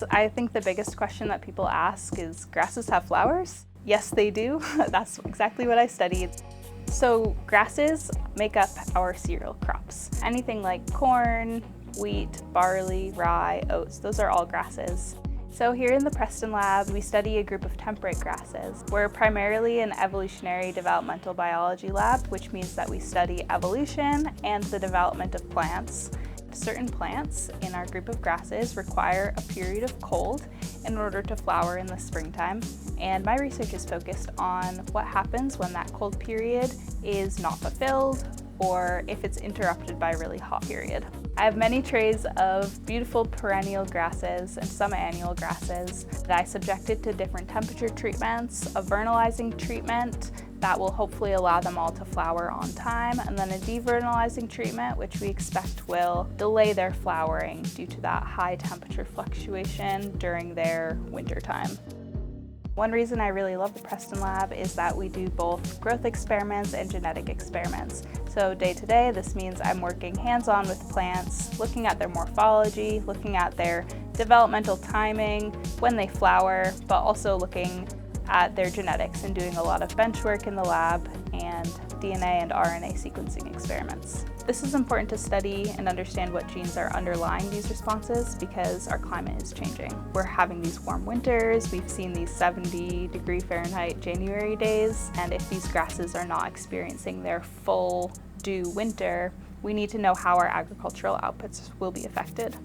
I think the biggest question that people ask is, grasses have flowers? Yes, they do. That's exactly what I studied. So grasses make up our cereal crops. Anything like corn, wheat, barley, rye, oats, those are all grasses. So here in the Preston lab, we study a group of temperate grasses. We're primarily an evolutionary developmental biology lab, which means that we study evolution and the development of plants. Certain plants in our group of grasses require a period of cold in order to flower in the springtime, and my research is focused on what happens when that cold period is not fulfilled or if it's interrupted by a really hot period. I have many trays of beautiful perennial grasses and some annual grasses that I subjected to different temperature treatments, a vernalizing treatment that will hopefully allow them all to flower on time, and then a devernalizing treatment which we expect will delay their flowering due to that high temperature fluctuation during their winter time. One reason I really love the Preston lab is that we do both growth experiments and genetic experiments. So day to day, this means I'm working hands-on with plants, looking at their morphology, looking at their developmental timing, when they flower, but also looking at their genetics and doing a lot of bench work in the lab and DNA and RNA sequencing experiments. This is important to study and understand what genes are underlying these responses because our climate is changing. We're having these warm winters, we've seen these 70-degree Fahrenheit January days, and if these grasses are not experiencing their full due winter, we need to know how our agricultural outputs will be affected.